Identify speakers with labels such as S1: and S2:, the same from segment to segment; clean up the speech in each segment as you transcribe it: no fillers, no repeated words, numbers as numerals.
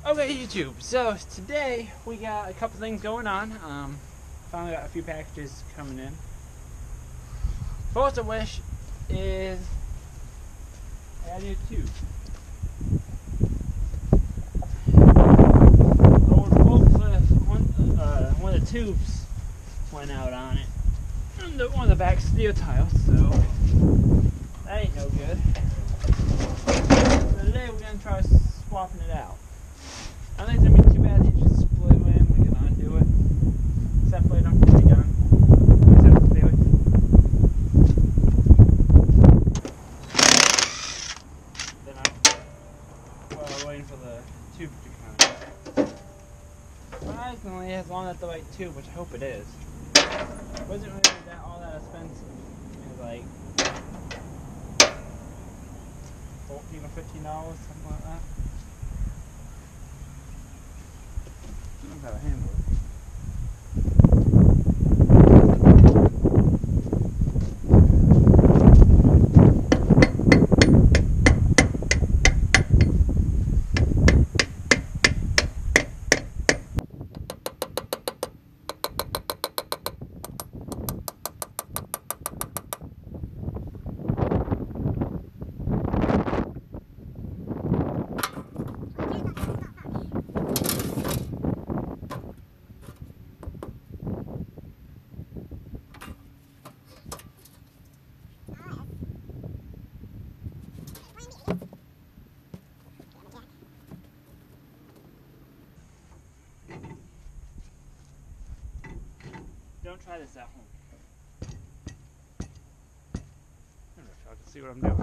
S1: Okay, YouTube. So today we got a couple things going on. Finally got a few packages coming in. First of which is a new tube. Old forklift, one of the tubes went out on it. And one of the back steel tiles, so that ain't no good. So today we're gonna try swapping it out. I don't think it's gonna be too bad. You just split it in, we can undo it, separate them, be done. Except for Felix. Then I'm waiting for the tube to come in. Surprisingly, as long as it's the right tube, which I hope it is. It wasn't really all that expensive. It was like $14 or $15, something like that. Knows how to handle it. Don't try this at home. I don't know if y'all can see what I'm doing.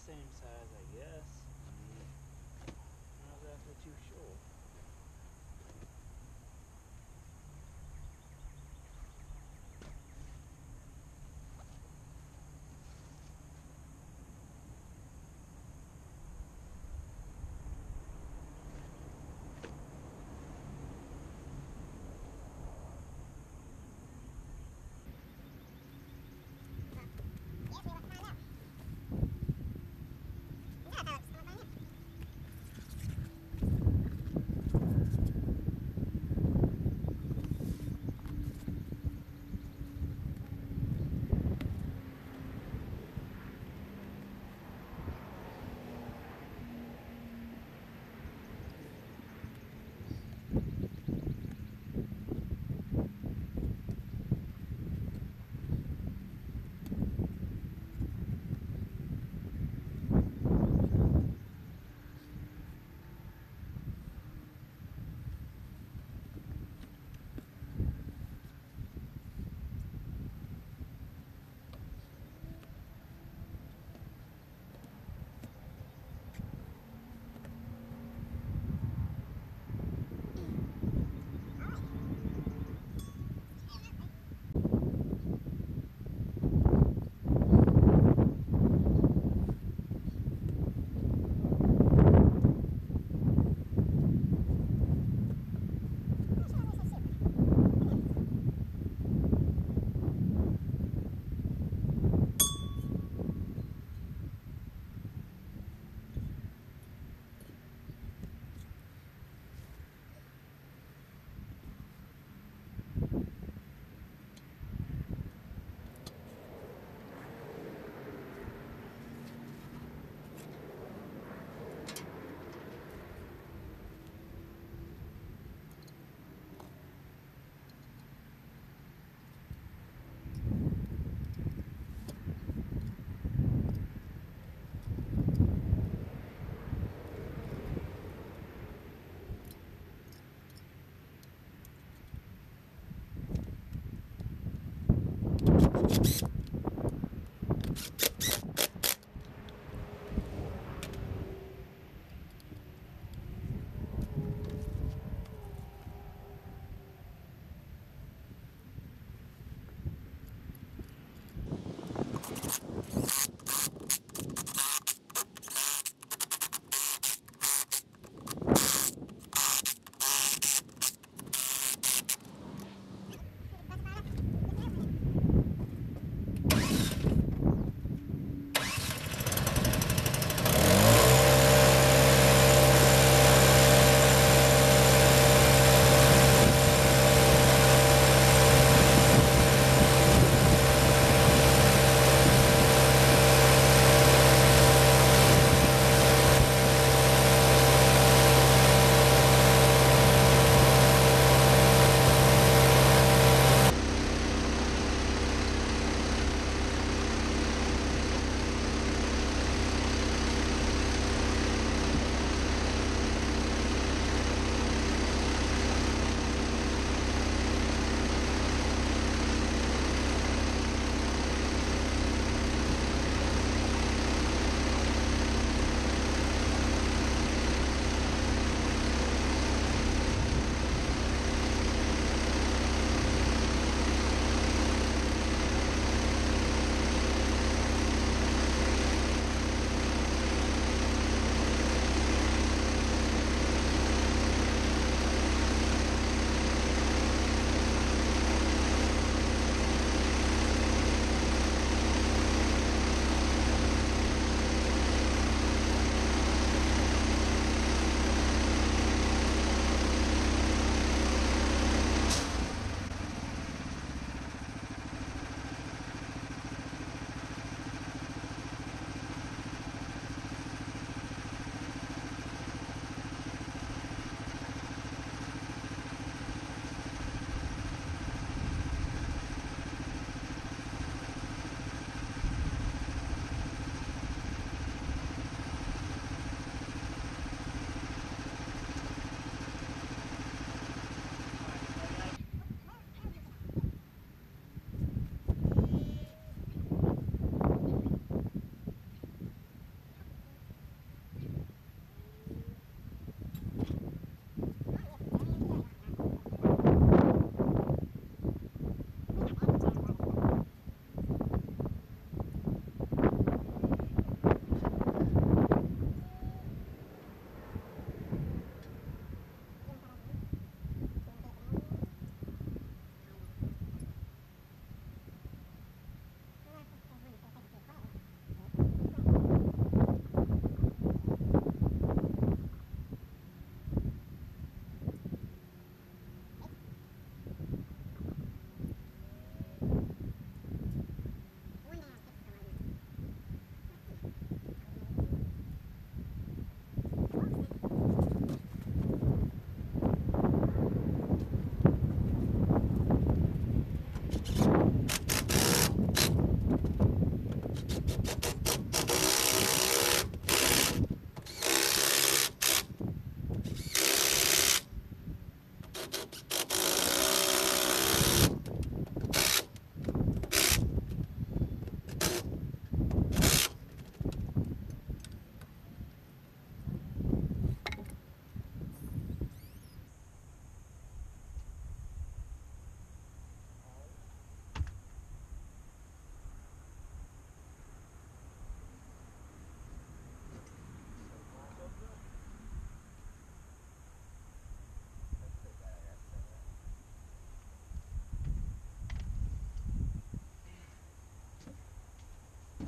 S1: same size, I guess. I'm not exactly too sure.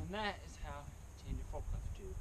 S1: And that is how you change a forklift tube.